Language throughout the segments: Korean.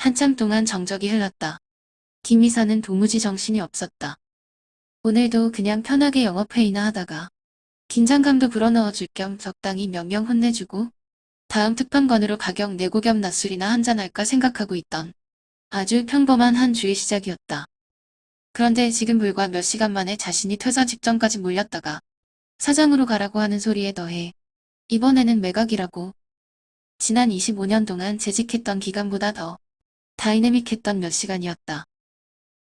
한참 동안 정적이 흘렀다. 김 이사는 도무지 정신이 없었다. 오늘도 그냥 편하게 영업회의나 하다가 긴장감도 불어넣어 줄 겸 적당히 명령 혼내주고 다음 특판건으로 가격 내고 겸 낮술이나 한잔할까 생각하고 있던 아주 평범한 한 주의 시작이었다. 그런데 지금 불과 몇 시간 만에 자신이 퇴사 직전까지 몰렸다가 사장으로 가라고 하는 소리에 더해 이번에는 매각이라고. 지난 25년 동안 재직했던 기간보다 더 다이내믹했던 몇 시간이었다.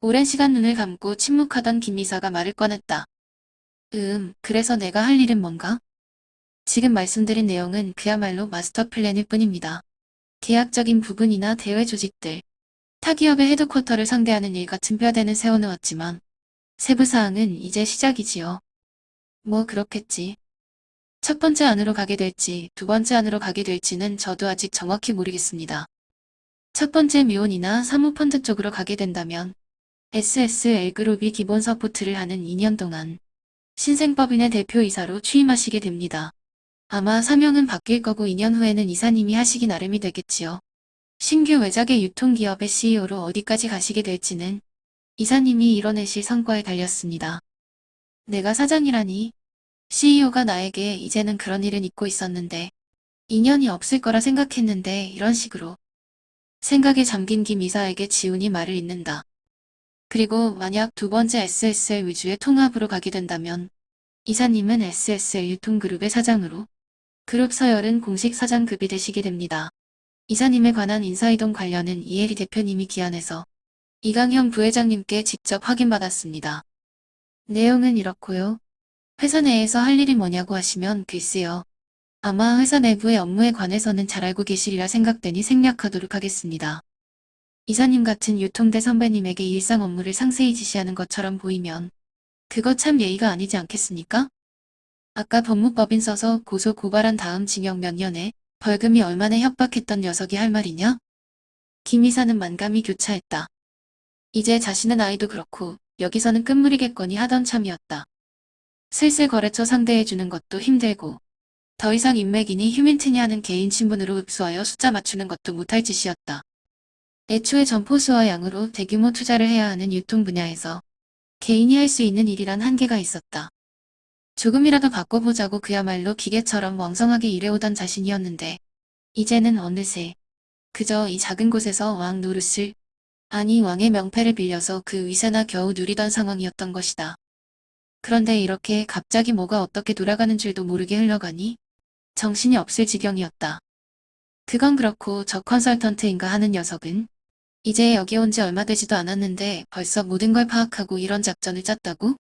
오랜 시간 눈을 감고 침묵하던 김 이사가 말을 꺼냈다. 그래서 내가 할 일은 뭔가? 지금 말씀드린 내용은 그야말로 마스터 플랜일 뿐입니다. 계약적인 부분이나 대외 조직들, 타 기업의 헤드쿼터를 상대하는 일 같은 뼈대는 세워놓았지만 세부사항은 이제 시작이지요. 뭐 그렇겠지. 첫 번째 안으로 가게 될지 두 번째 안으로 가게 될지는 저도 아직 정확히 모르겠습니다. 첫 번째 미혼이나 사모펀드 쪽으로 가게 된다면 SSL그룹이 기본 서포트를 하는 2년 동안 신생법인의 대표이사로 취임하시게 됩니다. 아마 사명은 바뀔 거고 2년 후에는 이사님이 하시기 나름이 되겠지요. 신규 외작의 유통기업의 CEO로 어디까지 가시게 될지는 이사님이 이뤄내실 성과에 달렸습니다. 내가 사장이라니. CEO가 나에게 이제는 그런 일은 잊고 있었는데 2년이 없을 거라 생각했는데 이런 식으로 생각에 잠긴 김 이사에게 지훈이 말을 잇는다. 그리고 만약 두 번째 SSL 위주의 통합으로 가게 된다면 이사님은 SSL 유통그룹의 사장으로 그룹 서열은 공식 사장급이 되시게 됩니다. 이사님에 관한 인사이동 관련은 이혜리 대표님이 기한해서 이강현 부회장님께 직접 확인받았습니다. 내용은 이렇고요. 회사 내에서 할 일이 뭐냐고 하시면 글쎄요. 아마 회사 내부의 업무에 관해서는 잘 알고 계시리라 생각되니 생략하도록 하겠습니다. 이사님 같은 유통대 선배님에게 일상 업무를 상세히 지시하는 것처럼 보이면 그거 참 예의가 아니지 않겠습니까? 아까 법무법인 써서 고소 고발한 다음 징역 몇 년에 벌금이 얼마나 협박했던 녀석이 할 말이냐? 김 이사는 만감이 교차했다. 이제 자신의 나이도 그렇고 여기서는 끝물이겠거니 하던 참이었다. 슬슬 거래처 상대해주는 것도 힘들고 더 이상 인맥이니 휴민트니 하는 개인 신분으로 흡수하여 숫자 맞추는 것도 못할 짓이었다. 애초에 점포수와 양으로 대규모 투자를 해야 하는 유통 분야에서 개인이 할 수 있는 일이란 한계가 있었다. 조금이라도 바꿔보자고 그야말로 기계처럼 왕성하게 일해오던 자신이었는데 이제는 어느새 그저 이 작은 곳에서 왕 노릇을 아니 왕의 명패를 빌려서 그 위세나 겨우 누리던 상황이었던 것이다. 그런데 이렇게 갑자기 뭐가 어떻게 돌아가는 줄도 모르게 흘러가니 정신이 없을 지경이었다. 그건 그렇고 저 컨설턴트인가 하는 녀석은 이제 여기 온 지 얼마 되지도 않았는데 벌써 모든 걸 파악하고 이런 작전을 짰다고?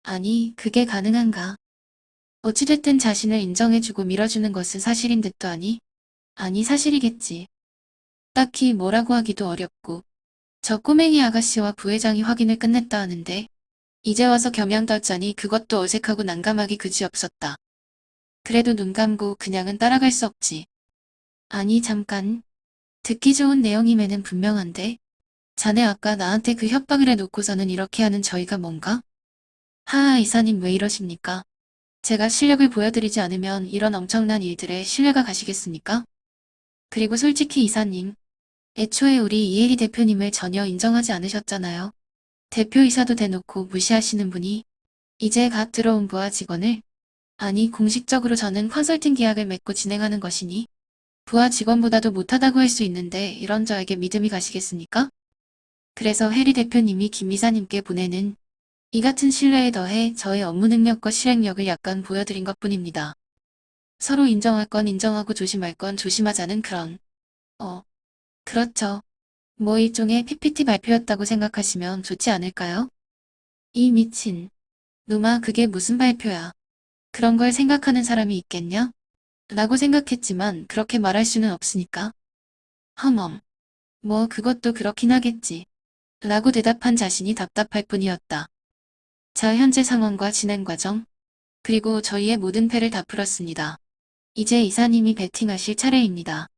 아니, 그게 가능한가? 어찌됐든 자신을 인정해주고 밀어주는 것은 사실인 듯도 하니? 아니, 사실이겠지. 딱히 뭐라고 하기도 어렵고 저 꼬맹이 아가씨와 부회장이 확인을 끝냈다 하는데 이제 와서 겸양 떨자니 그것도 어색하고 난감하기 그지없었다. 그래도 눈 감고 그냥은 따라갈 수 없지. 아니 잠깐. 듣기 좋은 내용임에는 분명한데 자네 아까 나한테 그 협박을 해놓고서는 이렇게 하는 저희가 뭔가? 하하 이사님 왜 이러십니까? 제가 실력을 보여드리지 않으면 이런 엄청난 일들에 신뢰가 가시겠습니까? 그리고 솔직히 이사님, 애초에 우리 이혜리 대표님을 전혀 인정하지 않으셨잖아요. 대표이사도 대놓고 무시하시는 분이 이제 갓 들어온 부하 직원을 아니 공식적으로 저는 컨설팅 계약을 맺고 진행하는 것이니 부하 직원보다도 못하다고 할 수 있는데 이런 저에게 믿음이 가시겠습니까? 그래서 해리 대표님이 김 이사님께 보내는 이 같은 신뢰에 더해 저의 업무 능력과 실행력을 약간 보여드린 것뿐입니다. 서로 인정할 건 인정하고 조심할 건 조심하자는 그런 그렇죠. 뭐 일종의 PPT 발표였다고 생각하시면 좋지 않을까요? 이 미친 놈아 그게 무슨 발표야. 그런 걸 생각하는 사람이 있겠냐? 라고 생각했지만 그렇게 말할 수는 없으니까. 허멈. 뭐 그것도 그렇긴 하겠지. 라고 대답한 자신이 답답할 뿐이었다. 자 현재 상황과 진행 과정 그리고 저희의 모든 패를 다 풀었습니다. 이제 이사님이 배팅하실 차례입니다.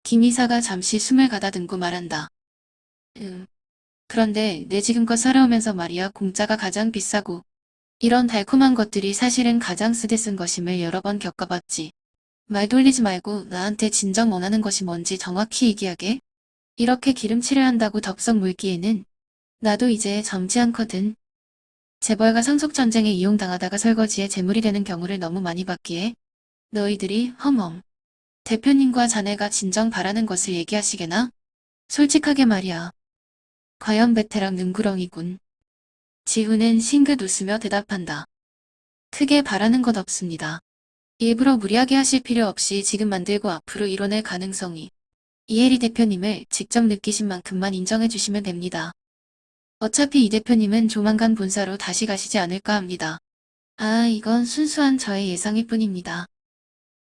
김 이사가 잠시 숨을 가다듬고 말한다. 그런데 내 지금껏 살아오면서 말이야 공짜가 가장 비싸고 이런 달콤한 것들이 사실은 가장 쓰디 쓴 것임을 여러 번 겪어봤지. 말 돌리지 말고 나한테 진정 원하는 것이 뭔지 정확히 얘기하게. 이렇게 기름칠을 한다고 덥석 물기에는 나도 이제 젊지 않거든. 재벌가 상속전쟁에 이용당하다가 설거지에 재물이 되는 경우를 너무 많이 봤기에 너희들이 허멈. 대표님과 자네가 진정 바라는 것을 얘기하시게나? 솔직하게 말이야. 과연 베테랑 능구렁이군. 지훈은 싱긋 웃으며 대답한다. 크게 바라는 것 없습니다. 일부러 무리하게 하실 필요 없이 지금 만들고 앞으로 이뤄낼 가능성이 이혜리 대표님을 직접 느끼신 만큼만 인정해 주시면 됩니다. 어차피 이 대표님은 조만간 본사로 다시 가시지 않을까 합니다. 아, 이건 순수한 저의 예상일 뿐입니다.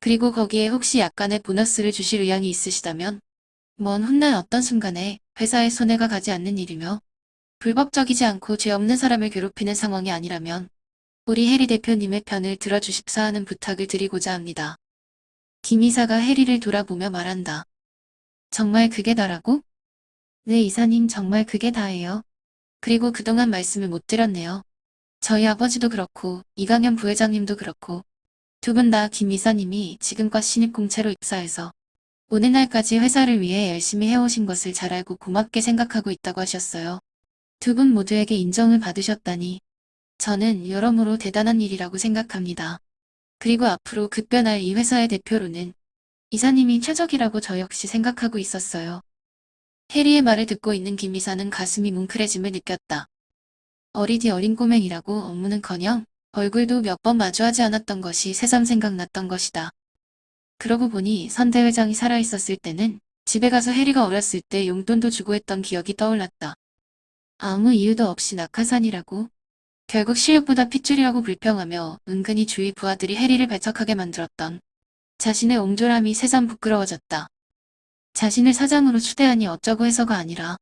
그리고 거기에 혹시 약간의 보너스를 주실 의향이 있으시다면 먼 훗날 어떤 순간에 회사에 손해가 가지 않는 일이며 불법적이지 않고 죄 없는 사람을 괴롭히는 상황이 아니라면 우리 해리 대표님의 편을 들어주십사 하는 부탁을 드리고자 합니다. 김 이사가 해리를 돌아보며 말한다. 정말 그게 다라고? 네, 이사님, 정말 그게 다예요. 그리고 그동안 말씀을 못 드렸네요. 저희 아버지도 그렇고 이강현 부회장님도 그렇고 두 분 다 김 이사님이 지금껏 신입 공채로 입사해서 오늘날까지 회사를 위해 열심히 해오신 것을 잘 알고 고맙게 생각하고 있다고 하셨어요. 두 분 모두에게 인정을 받으셨다니 저는 여러모로 대단한 일이라고 생각합니다. 그리고 앞으로 급변할 이 회사의 대표로는 이사님이 최적이라고 저 역시 생각하고 있었어요. 해리의 말을 듣고 있는 김 이사는 가슴이 뭉클해짐을 느꼈다. 어리디 어린 꼬맹이라고 업무는커녕 얼굴도 몇 번 마주하지 않았던 것이 새삼 생각났던 것이다. 그러고 보니 선 대회장이 살아있었을 때는 집에 가서 해리가 어렸을 때 용돈도 주고 했던 기억이 떠올랐다. 아무 이유도 없이 낙하산이라고? 결국 실력보다 핏줄이라고 불평하며 은근히 주위 부하들이 해리를 배척하게 만들었던 자신의 옹졸함이 새삼 부끄러워졌다. 자신을 사장으로 추대하니 어쩌고 해서가 아니라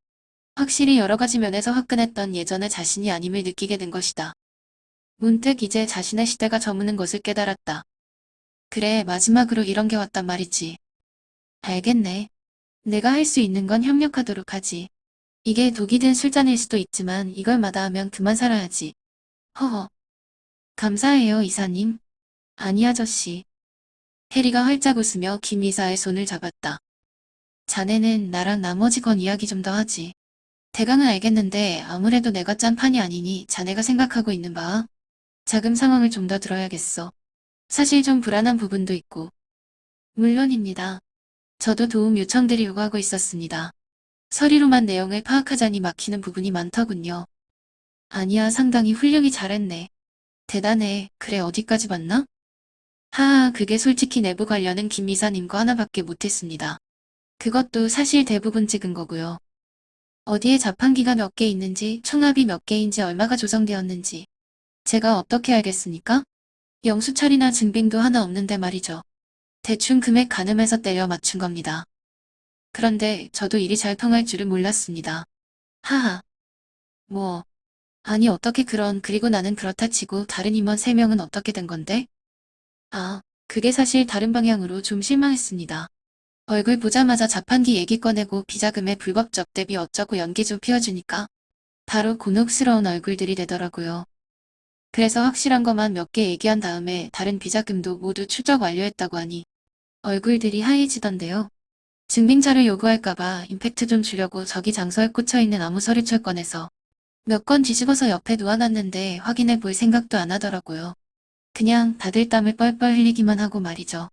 확실히 여러 가지 면에서 화끈했던 예전의 자신이 아님을 느끼게 된 것이다. 문득 이제 자신의 시대가 저무는 것을 깨달았다. 그래, 마지막으로 이런 게 왔단 말이지. 알겠네. 내가 할 수 있는 건 협력하도록 하지. 이게 독이 든 술잔일 수도 있지만 이걸 마다하면 그만 살아야지. 허허. 감사해요, 이사님. 아니, 아저씨. 해리가 활짝 웃으며 김 이사의 손을 잡았다. 자네는 나랑 나머지 건 이야기 좀 더 하지. 대강은 알겠는데 아무래도 내가 짠 판이 아니니 자네가 생각하고 있는 바와 자금 상황을 좀 더 들어야겠어. 사실 좀 불안한 부분도 있고. 물론입니다. 저도 도움 요청드리려고 하고 있었습니다. 서류로만 내용을 파악하자니 막히는 부분이 많더군요. 아니야, 상당히 훌륭히 잘했네. 대단해. 그래, 어디까지 봤나? 하하, 그게 솔직히 내부 관련은 김 이사님과 하나밖에 못했습니다. 그것도 사실 대부분 찍은 거고요. 어디에 자판기가 몇 개 있는지, 총합이 몇 개인지, 얼마가 조성되었는지 제가 어떻게 알겠습니까? 영수철이나 증빙도 하나 없는데 말이죠. 대충 금액 가늠해서 때려 맞춘 겁니다. 그런데 저도 일이 잘 통할 줄은 몰랐습니다. 하하. 뭐. 아니 어떻게 그리고 나는 그렇다 치고 다른 임원 3명은 어떻게 된 건데? 아, 그게 사실 다른 방향으로 좀 실망했습니다. 얼굴 보자마자 자판기 얘기 꺼내고 비자금의 불법적 대비 어쩌고 연기 좀 피워주니까 바로 곤혹스러운 얼굴들이 되더라고요. 그래서 확실한 것만 몇 개 얘기한 다음에 다른 비자금도 모두 추적 완료했다고 하니 얼굴들이 하얘지던데요. 증빙자를 요구할까봐 임팩트 좀 주려고 저기 장서에 꽂혀있는 아무 서류철 꺼내서 몇 건 뒤집어서 옆에 놓아놨는데 확인해 볼 생각도 안 하더라고요. 그냥 다들 땀을 뻘뻘 흘리기만 하고 말이죠.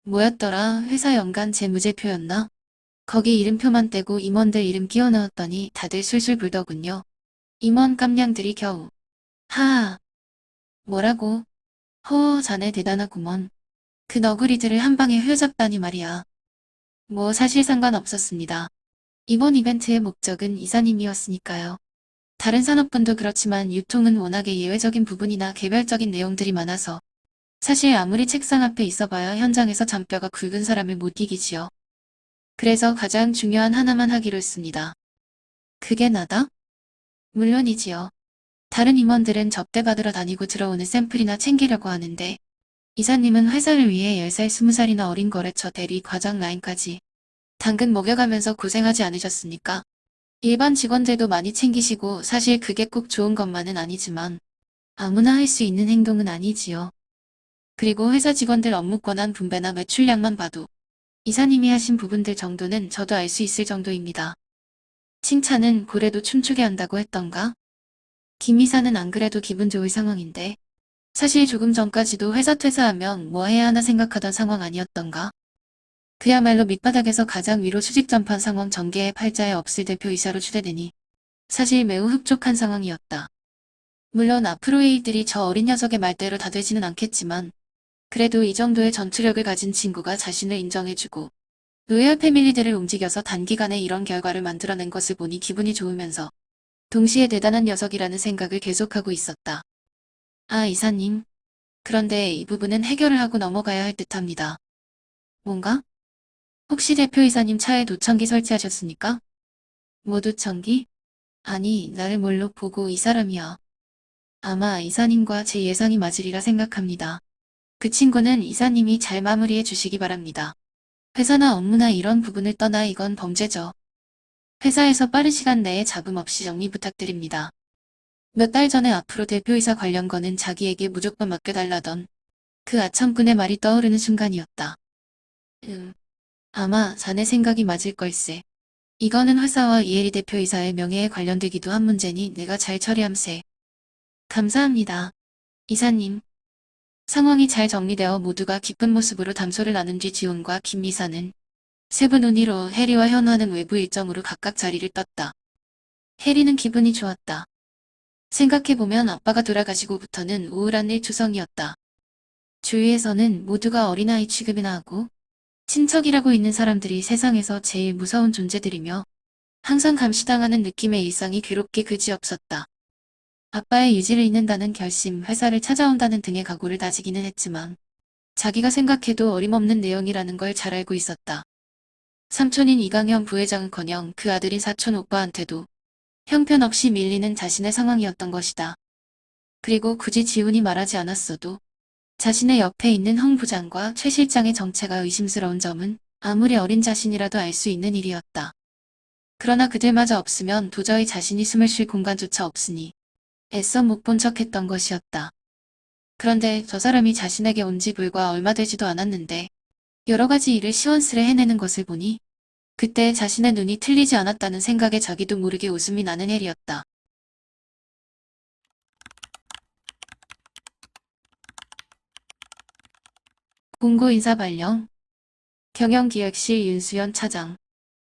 뭐였더라? 회사 연간 재무제표였나? 거기 이름표만 떼고 임원들 이름 끼워 넣었더니 다들 술술 불더군요. 임원 깜냥들이 겨우. 하하. 뭐라고? 허, 자네 대단하구먼. 그 너구리들을 한 방에 휘어잡다니 말이야. 뭐 사실 상관없었습니다. 이번 이벤트의 목적은 이사님이었으니까요. 다른 산업군도 그렇지만 유통은 워낙에 예외적인 부분이나 개별적인 내용들이 많아서 사실 아무리 책상 앞에 있어봐야 현장에서 잔뼈가 굵은 사람을 못 이기지요. 그래서 가장 중요한 하나만 하기로 했습니다. 그게 나다? 물론이지요. 다른 임원들은 접대받으러 다니고 들어오는 샘플이나 챙기려고 하는데 이사님은 회사를 위해 10살 20살이나 어린 거래처 대리 과장 라인까지 당근 먹여가면서 고생하지 않으셨습니까? 일반 직원들도 많이 챙기시고 사실 그게 꼭 좋은 것만은 아니지만 아무나 할 수 있는 행동은 아니지요. 그리고 회사 직원들 업무 권한 분배나 매출량만 봐도 이사님이 하신 부분들 정도는 저도 알 수 있을 정도입니다. 칭찬은 고래도 춤추게 한다고 했던가? 김 이사는 안 그래도 기분 좋을 상황인데 사실 조금 전까지도 회사 퇴사하면 뭐 해야 하나 생각하던 상황 아니었던가? 그야말로 밑바닥에서 가장 위로 수직 전판 상황 전개의 팔자에 없을 대표이사로 추대되니 사실 매우 흡족한 상황이었다. 물론 앞으로의 일들이 저 어린 녀석의 말대로 다 되지는 않겠지만 그래도 이 정도의 전투력을 가진 친구가 자신을 인정해주고 로얄 패밀리들을 움직여서 단기간에 이런 결과를 만들어낸 것을 보니 기분이 좋으면서 동시에 대단한 녀석이라는 생각을 계속하고 있었다. 아, 이사님. 그런데 이 부분은 해결을 하고 넘어가야 할 듯합니다. 뭔가? 혹시 대표이사님 차에 도청기 설치하셨습니까? 뭐 도청기? 아니, 나를 뭘로 보고 이 사람이야. 아마 이사님과 제 예상이 맞으리라 생각합니다. 그 친구는 이사님이 잘 마무리해 주시기 바랍니다. 회사나 업무나 이런 부분을 떠나 이건 범죄죠. 회사에서 빠른 시간 내에 잡음 없이 정리 부탁드립니다. 몇 달 전에 앞으로 대표이사 관련 거는 자기에게 무조건 맡겨달라던 그 아첨꾼의 말이 떠오르는 순간이었다. 아마 자네 생각이 맞을 걸세. 이거는 회사와 이혜리 대표이사의 명예에 관련되기도 한 문제니 내가 잘 처리함세. 감사합니다. 이사님. 상황이 잘 정리되어 모두가 기쁜 모습으로 담소를 나눈 뒤 지훈과 김 이사는 세부 논의로 해리와 현화는 외부 일정으로 각각 자리를 떴다. 해리는 기분이 좋았다. 생각해보면 아빠가 돌아가시고부터는 우울한 일투성이었다. 주위에서는 모두가 어린아이 취급이나 하고 친척이라고 있는 사람들이 세상에서 제일 무서운 존재들이며 항상 감시당하는 느낌의 일상이 괴롭게 그지없었다. 아빠의 유지를 잇는다는 결심, 회사를 찾아온다는 등의 각오를 다지기는 했지만 자기가 생각해도 어림없는 내용이라는 걸 잘 알고 있었다. 삼촌인 이강현 부회장은커녕 그 아들인 사촌 오빠한테도 형편없이 밀리는 자신의 상황이었던 것이다. 그리고 굳이 지훈이 말하지 않았어도 자신의 옆에 있는 홍 부장과 최 실장의 정체가 의심스러운 점은 아무리 어린 자신이라도 알 수 있는 일이었다. 그러나 그들마저 없으면 도저히 자신이 숨을 쉴 공간조차 없으니 애써 못 본 척했던 것이었다. 그런데 저 사람이 자신에게 온 지 불과 얼마 되지도 않았는데 여러 가지 일을 시원스레 해내는 것을 보니 그때 자신의 눈이 틀리지 않았다는 생각에 자기도 모르게 웃음이 나는 해리였다. 공고 인사 발령. 경영기획실 윤수연 차장.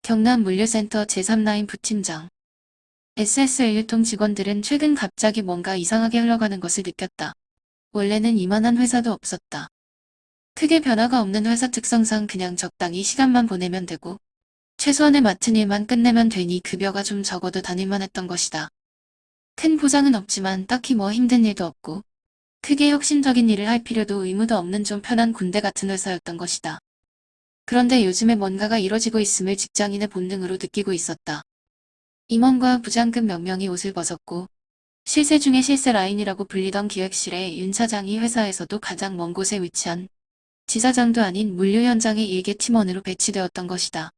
경남물류센터 제3라인 부팀장. SSL유통 직원들은 최근 갑자기 뭔가 이상하게 흘러가는 것을 느꼈다. 원래는 이만한 회사도 없었다. 크게 변화가 없는 회사 특성상 그냥 적당히 시간만 보내면 되고 최소한의 맡은 일만 끝내면 되니 급여가 좀 적어도 다닐만 했던 것이다. 큰 보장은 없지만 딱히 뭐 힘든 일도 없고 크게 혁신적인 일을 할 필요도 의무도 없는 좀 편한 군대 같은 회사였던 것이다. 그런데 요즘에 뭔가가 이뤄지고 있음을 직장인의 본능으로 느끼고 있었다. 임원과 부장급 몇 명이 옷을 벗었고 실세 중에 실세 라인이라고 불리던 기획실에 윤 차장이 회사에서도 가장 먼 곳에 위치한 지사장도 아닌 물류 현장의 일개 팀원으로 배치되었던 것이다.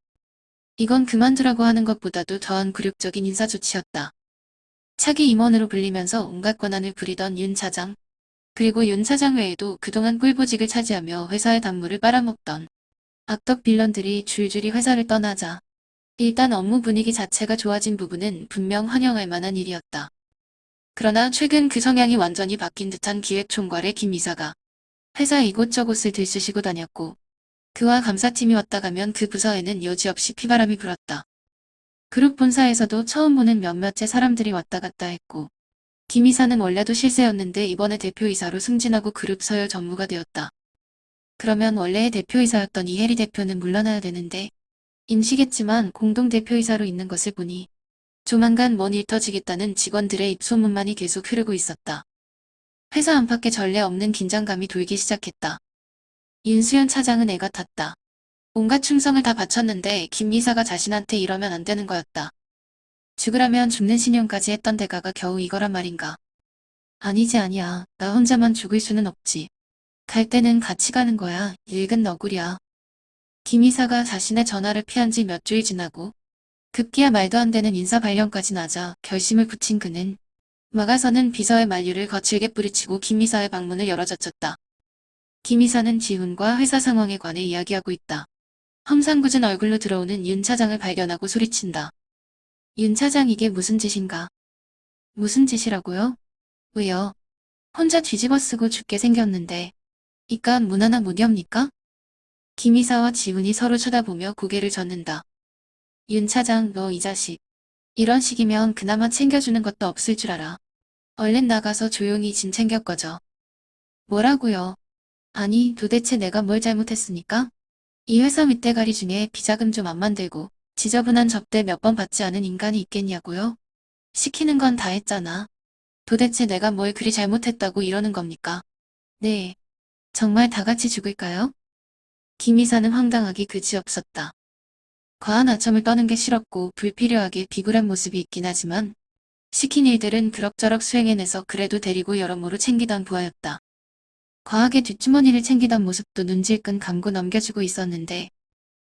이건 그만두라고 하는 것보다도 더한 굴욕적인 인사 조치였다. 차기 임원으로 불리면서 온갖 권한을 부리던 윤 차장, 그리고 윤 차장 외에도 그동안 꿀보직을 차지하며 회사의 단물을 빨아먹던 악덕 빌런들이 줄줄이 회사를 떠나자 일단 업무 분위기 자체가 좋아진 부분은 분명 환영할 만한 일이었다. 그러나 최근 그 성향이 완전히 바뀐 듯한 기획총괄의 김 이사가 회사 이곳저곳을 들쑤시고 다녔고 그와 감사팀이 왔다 가면 그 부서에는 여지없이 피바람이 불었다. 그룹 본사에서도 처음 보는 몇몇의 사람들이 왔다 갔다 했고 김 이사는 원래도 실세였는데 이번에 대표이사로 승진하고 그룹 서열 전무가 되었다. 그러면 원래의 대표이사였던 이혜리 대표는 물러나야 되는데 임시겠지만 공동대표이사로 있는 것을 보니 조만간 뭔 일 터지겠다는 직원들의 입소문만이 계속 흐르고 있었다. 회사 안팎에 전례 없는 긴장감이 돌기 시작했다. 윤수연 차장은 애가 탔다. 온갖 충성을 다 바쳤는데 김 이사가 자신한테 이러면 안 되는 거였다. 죽으라면 죽는 신용까지 했던 대가가 겨우 이거란 말인가. 아니지 아니야. 나 혼자만 죽을 수는 없지. 갈 때는 같이 가는 거야. 일근 너구리야. 김 이사가 자신의 전화를 피한 지 몇 주일 지나고 급기야 말도 안 되는 인사 발령까지 나자 결심을 굳힌 그는 막아서는 비서의 만류를 거칠게 뿌리치고 김 이사의 방문을 열어젖혔다. 김 이사는 지훈과 회사 상황에 관해 이야기하고 있다. 험상궂은 얼굴로 들어오는 윤 차장을 발견하고 소리친다. 윤 차장 이게 무슨 짓인가? 무슨 짓이라고요? 왜요? 혼자 뒤집어 쓰고 죽게 생겼는데 이깟 문 하나 못 엽니까? 김 이사와 지훈이 서로 쳐다보며 고개를 젓는다. 윤 차장 너 이 자식. 이런 식이면 그나마 챙겨주는 것도 없을 줄 알아. 얼른 나가서 조용히 짐 챙겨 꺼져. 뭐라고요? 아니 도대체 내가 뭘 잘못했습니까? 이 회사 밑대가리 중에 비자금 좀 안 만들고 지저분한 접대 몇 번 받지 않은 인간이 있겠냐고요? 시키는 건 다 했잖아. 도대체 내가 뭘 그리 잘못했다고 이러는 겁니까? 네. 정말 다 같이 죽을까요? 김 이사는 황당하기 그지없었다. 과한 아첨을 떠는 게 싫었고 불필요하게 비굴한 모습이 있긴 하지만 시킨 일들은 그럭저럭 수행해내서 그래도 데리고 여러모로 챙기던 부하였다. 과하게 뒷주머니를 챙기던 모습도 눈질끈 감고 넘겨주고 있었는데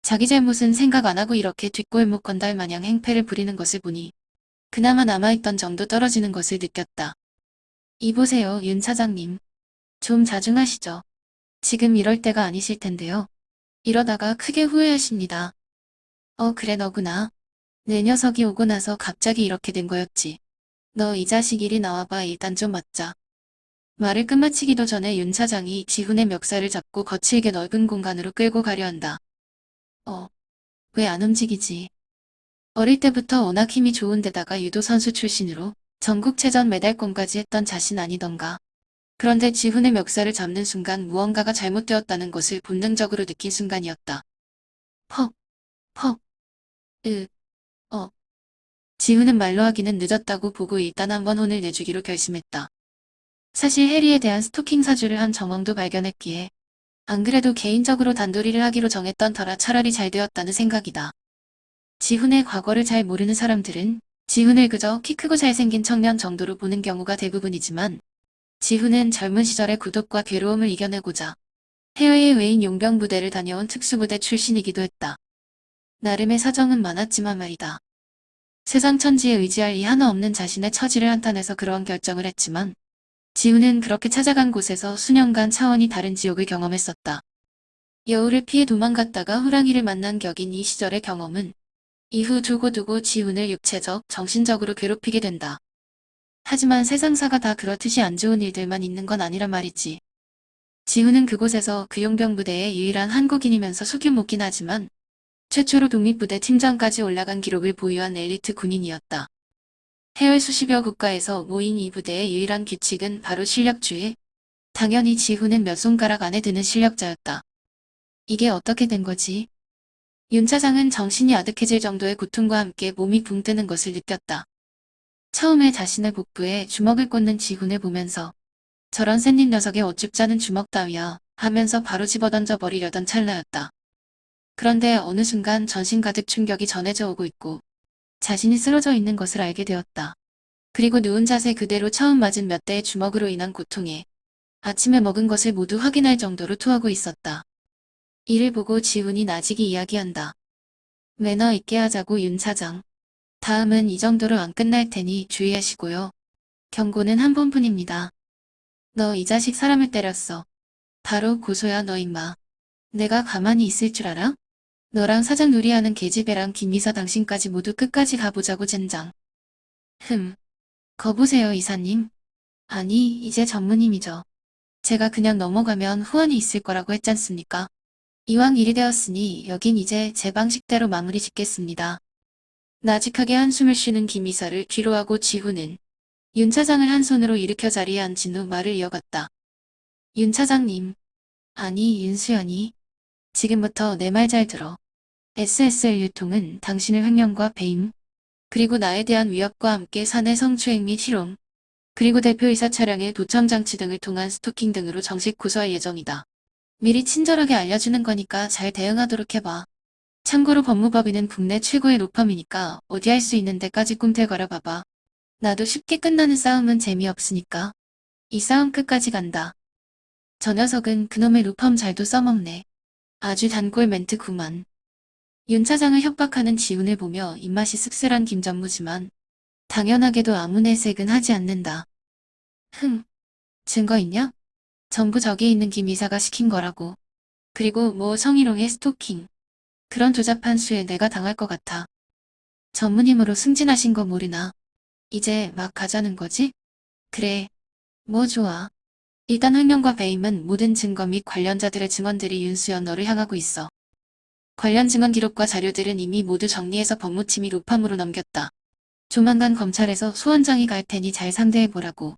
자기 잘못은 생각 안 하고 이렇게 뒷골목 건달 마냥 행패를 부리는 것을 보니 그나마 남아있던 정도 떨어지는 것을 느꼈다. 이보세요, 윤 차장님. 좀 자중하시죠. 지금 이럴 때가 아니실 텐데요. 이러다가 크게 후회하십니다. 그래 너구나. 내 녀석이 오고 나서 갑자기 이렇게 된 거였지. 너 이 자식 이리 나와봐 일단 좀 맞자. 말을 끝마치기도 전에 윤 차장이 지훈의 멱살을 잡고 거칠게 넓은 공간으로 끌고 가려 한다. 왜 안 움직이지? 어릴 때부터 워낙 힘이 좋은 데다가 유도 선수 출신으로 전국체전 메달권까지 했던 자신 아니던가. 그런데 지훈의 멱살을 잡는 순간 무언가가 잘못되었다는 것을 본능적으로 느낀 순간이었다. 퍽, 퍽, 으, 어. 지훈은 말로 하기는 늦었다고 보고 일단 한번 혼을 내주기로 결심했다. 사실 해리에 대한 스토킹 사주를 한 정황도 발견했기에 안 그래도 개인적으로 단도리를 하기로 정했던 터라 차라리 잘 되었다는 생각이다. 지훈의 과거를 잘 모르는 사람들은 지훈을 그저 키 크고 잘생긴 청년 정도로 보는 경우가 대부분이지만 지훈은 젊은 시절의孤独과 괴로움을 이겨내고자 해외의 외인 용병 부대를 다녀온 특수부대 출신이기도 했다. 나름의 사정은 많았지만 말이다. 세상 천지에 의지할 이 하나 없는 자신의 처지를 한탄해서 그러한 결정을 했지만 지훈은 그렇게 찾아간 곳에서 수년간 차원이 다른 지옥을 경험했었다. 여우를 피해 도망갔다가 호랑이를 만난 격인 이 시절의 경험은 이후 두고두고 지훈을 육체적, 정신적으로 괴롭히게 된다. 하지만 세상사가 다 그렇듯이 안 좋은 일들만 있는 건 아니란 말이지. 지훈은 그곳에서 그 용병부대의 유일한 한국인이면서 소규모긴 하지만 최초로 독립부대 팀장까지 올라간 기록을 보유한 엘리트 군인이었다. 해외 수십여 국가에서 모인 이 부대의 유일한 규칙은 바로 실력주의. 당연히 지훈은 몇 손가락 안에 드는 실력자였다. 이게 어떻게 된 거지? 윤 차장은 정신이 아득해질 정도의 고통과 함께 몸이 붕 뜨는 것을 느꼈다. 처음에 자신의 복부에 주먹을 꽂는 지훈을 보면서 저런 샌님 녀석의 어줍잖은 주먹 따위야 하면서 바로 집어던져 버리려던 찰나였다. 그런데 어느 순간 전신 가득 충격이 전해져 오고 있고 자신이 쓰러져 있는 것을 알게 되었다. 그리고 누운 자세 그대로 처음 맞은 몇 대의 주먹으로 인한 고통에 아침에 먹은 것을 모두 확인할 정도로 토하고 있었다. 이를 보고 지훈이 나직이 이야기한다. 매너 있게 하자고 윤 차장. 다음은 이 정도로 안 끝날 테니 주의하시고요. 경고는 한 번뿐입니다. 너 이 자식 사람을 때렸어. 바로 고소야 너 임마. 내가 가만히 있을 줄 알아? 너랑 사장 누리하는 계집애랑 김이사 당신까지 모두 끝까지 가보자고 젠장. 거보세요 이사님. 아니 이제 전무님이죠. 제가 그냥 넘어가면 후원이 있을 거라고 했잖습니까? 이왕 일이 되었으니 여긴 이제 제 방식대로 마무리 짓겠습니다. 나직하게 한숨을 쉬는 김이사를 뒤로하고 지훈은 윤 차장을 한 손으로 일으켜 자리에 앉힌 후 말을 이어갔다. 윤 차장님. 아니 윤수연이. 지금부터 내 말 잘 들어. SSL 유통은 당신의 횡령과 배임, 그리고 나에 대한 위협과 함께 사내 성추행 및 희롱, 그리고 대표이사 차량의 도청장치 등을 통한 스토킹 등으로 정식 고소할 예정이다. 미리 친절하게 알려주는 거니까 잘 대응하도록 해봐. 참고로 법무법인은 국내 최고의 로펌이니까 어디 할 수 있는 데까지 꿈틀거려 봐봐. 나도 쉽게 끝나는 싸움은 재미없으니까. 이 싸움 끝까지 간다. 저 녀석은 그놈의 로펌 잘도 써먹네. 아주 단골 멘트 구만. 윤 차장을 협박하는 지훈을 보며 입맛이 씁쓸한 김전무지만 당연하게도 아무 내색은 하지 않는다. 증거 있냐? 전부 저기 있는 김 이사가 시킨 거라고. 그리고 뭐 성희롱의 스토킹. 그런 조잡한 수에 내가 당할 것 같아. 전무님으로 승진하신 거 모르나? 이제 막 가자는 거지? 그래. 뭐 좋아. 일단 횡령과 배임은 모든 증거 및 관련자들의 증언들이 윤수연 너를 향하고 있어. 관련 증언 기록과 자료들은 이미 모두 정리해서 법무팀이 로펌으로 넘겼다. 조만간 검찰에서 소원장이 갈 테니 잘 상대해보라고.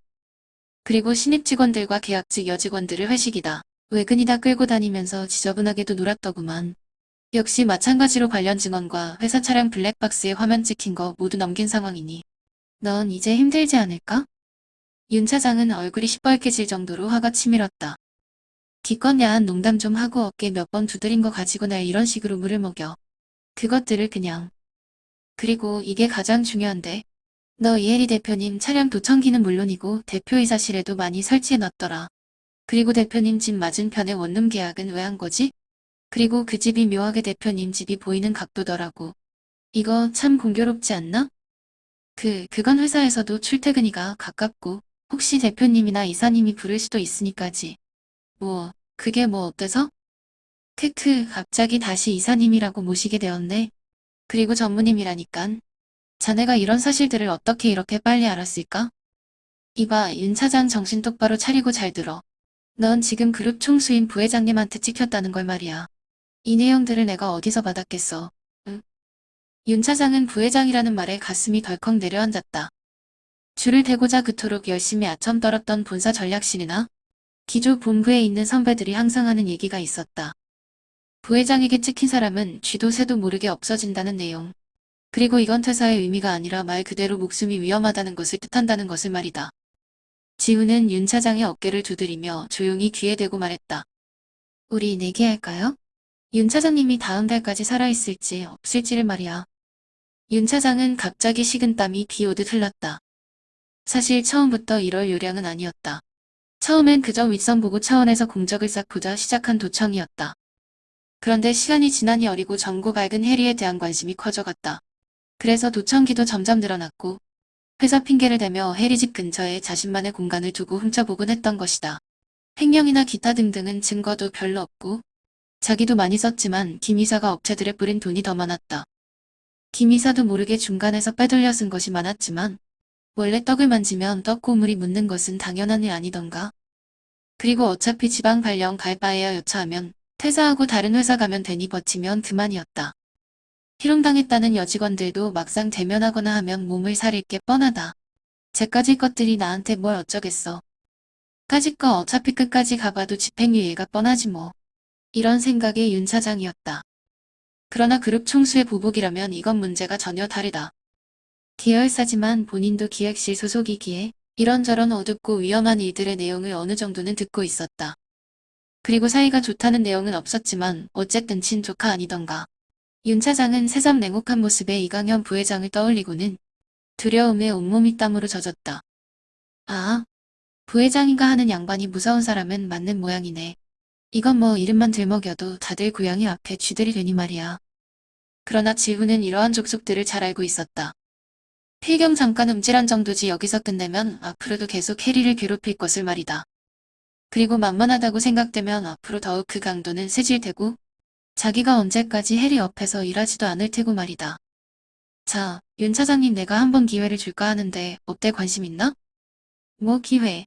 그리고 신입 직원들과 계약직 여직원들을 회식이다. 외근이다 끌고 다니면서 지저분하게도 놀았더구만. 역시 마찬가지로 관련 증언과 회사 차량 블랙박스에 화면 찍힌 거 모두 넘긴 상황이니. 넌 이제 힘들지 않을까? 윤 차장은 얼굴이 시뻘개질 정도로 화가 치밀었다. 기껏 야한 농담 좀 하고 어깨 몇 번 두드린 거 가지고 날 이런 식으로 물을 먹여. 그것들을 그냥. 그리고 이게 가장 중요한데. 너 이혜리 대표님 차량 도청기는 물론이고 대표이사실에도 많이 설치해놨더라. 그리고 대표님 집 맞은편에 원룸 계약은 왜 한 거지? 그리고 그 집이 묘하게 대표님 집이 보이는 각도더라고. 이거 참 공교롭지 않나? 그건 회사에서도 출퇴근이가 가깝고 혹시 대표님이나 이사님이 부를 수도 있으니까지. 뭐, 그게 뭐 어때서? 크크, 갑자기 다시 이사님이라고 모시게 되었네. 그리고 전무님이라니깐. 자네가 이런 사실들을 어떻게 이렇게 빨리 알았을까? 이봐, 윤 차장 정신 똑바로 차리고 잘 들어. 넌 지금 그룹 총수인 부회장님한테 찍혔다는 걸 말이야. 이 내용들을 내가 어디서 받았겠어. 응? 윤 차장은 부회장이라는 말에 가슴이 덜컥 내려앉았다. 줄을 대고자 그토록 열심히 아첨 떨었던 본사 전략실이나 기조 본부에 있는 선배들이 항상 하는 얘기가 있었다. 부회장에게 찍힌 사람은 쥐도 새도 모르게 없어진다는 내용. 그리고 이건 퇴사의 의미가 아니라 말 그대로 목숨이 위험하다는 것을 뜻한다는 것을 말이다. 지우는 윤 차장의 어깨를 두드리며 조용히 귀에 대고 말했다. 우리 내기할까요? 윤 차장님이 다음 달까지 살아있을지 없을지를 말이야. 윤 차장은 갑자기 식은땀이 비 오듯 흘렀다. 사실 처음부터 이럴 요량은 아니었다. 처음엔 그저 윗선 보고 차원에서 공적을 쌓고자 시작한 도청이었다. 그런데 시간이 지나니 어리고 젊고 밝은 해리에 대한 관심이 커져갔다. 그래서 도청기도 점점 늘어났고 회사 핑계를 대며 해리 집 근처에 자신만의 공간을 두고 훔쳐보곤 했던 것이다. 횡령이나 기타 등등은 증거도 별로 없고 자기도 많이 썼지만 김 이사가 업체들에 뿌린 돈이 더 많았다. 김 이사도 모르게 중간에서 빼돌려 쓴 것이 많았지만 원래 떡을 만지면 떡고물이 묻는 것은 당연한 일 아니던가. 그리고 어차피 지방 발령 갈 바에야 여차하면 퇴사하고 다른 회사 가면 되니 버티면 그만이었다. 희롱당했다는 여직원들도 막상 대면하거나 하면 몸을 사릴 게 뻔하다. 쟤까지 것들이 나한테 뭘 어쩌겠어. 까짓 거 어차피 끝까지 가봐도 집행유예가 뻔하지 뭐. 이런 생각의 윤 차장이었다. 그러나 그룹 총수의 보복이라면 이건 문제가 전혀 다르다. 계열사지만 본인도 기획실 소속이기에 이런저런 어둡고 위험한 일들의 내용을 어느 정도는 듣고 있었다. 그리고 사이가 좋다는 내용은 없었지만 어쨌든 친조카 아니던가. 윤 차장은 새삼 냉혹한 모습의 이강현 부회장을 떠올리고는 두려움에 온몸이 땀으로 젖었다. 아, 부회장인가 하는 양반이 무서운 사람은 맞는 모양이네. 이건 뭐 이름만 들먹여도 다들 고양이 앞에 쥐들이 되니 말이야. 그러나 지훈은 이러한 족속들을 잘 알고 있었다. 필경 잠깐 음질한 정도지 여기서 끝내면 앞으로도 계속 해리를 괴롭힐 것을 말이다. 그리고 만만하다고 생각되면 앞으로 더욱 그 강도는 세질 테고 자기가 언제까지 해리 옆에서 일하지도 않을 테고 말이다. 자, 윤 차장님 내가 한번 기회를 줄까 하는데 어때 관심 있나? 뭐 기회?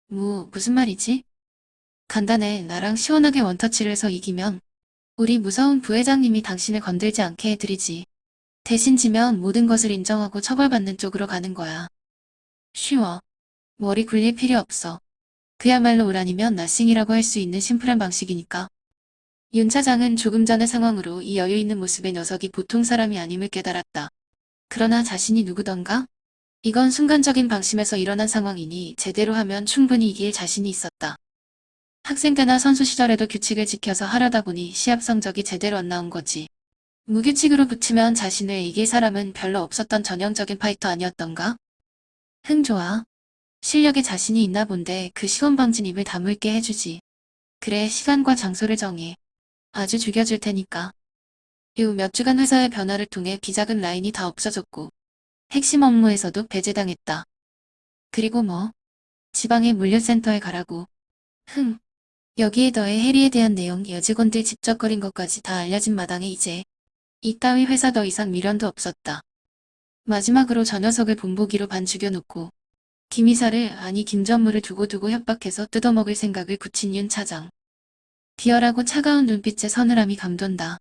무슨 말이지? 간단해. 나랑 시원하게 원터치를 해서 이기면 우리 무서운 부회장님이 당신을 건들지 않게 해드리지. 대신 지면 모든 것을 인정하고 처벌받는 쪽으로 가는 거야. 쉬워. 머리 굴릴 필요 없어. 그야말로 올 아니면 나싱이라고 할 수 있는 심플한 방식이니까. 윤 차장은 조금 전의 상황으로 이 여유 있는 모습의 녀석이 보통 사람이 아님을 깨달았다. 그러나 자신이 누구던가? 이건 순간적인 방심에서 일어난 상황이니 제대로 하면 충분히 이길 자신이 있었다. 학생 때나 선수 시절에도 규칙을 지켜서 하려다 보니 시합 성적이 제대로 안 나온 거지. 무규칙으로 붙이면 자신을 이길 사람은 별로 없었던 전형적인 파이터 아니었던가? 흥 좋아. 실력에 자신이 있나 본데 그 시원방진 입을 다물게 해주지. 그래 시간과 장소를 정해. 아주 죽여줄 테니까. 이후 몇 주간 회사의 변화를 통해 비작은 라인이 다 없어졌고 핵심 업무에서도 배제당했다. 그리고 뭐 지방의 물류센터에 가라고. 흥. 여기에 더해 해리에 대한 내용, 여직원들 집적거린 것까지 다 알려진 마당에 이제 이따위 회사 더 이상 미련도 없었다. 마지막으로 저 녀석을 본보기로 반 죽여놓고 김이사를, 아니 김전무를 두고두고 협박해서 뜯어먹을 생각을 굳힌 윤 차장. 비열하고 차가운 눈빛에 서늘함이 감돈다.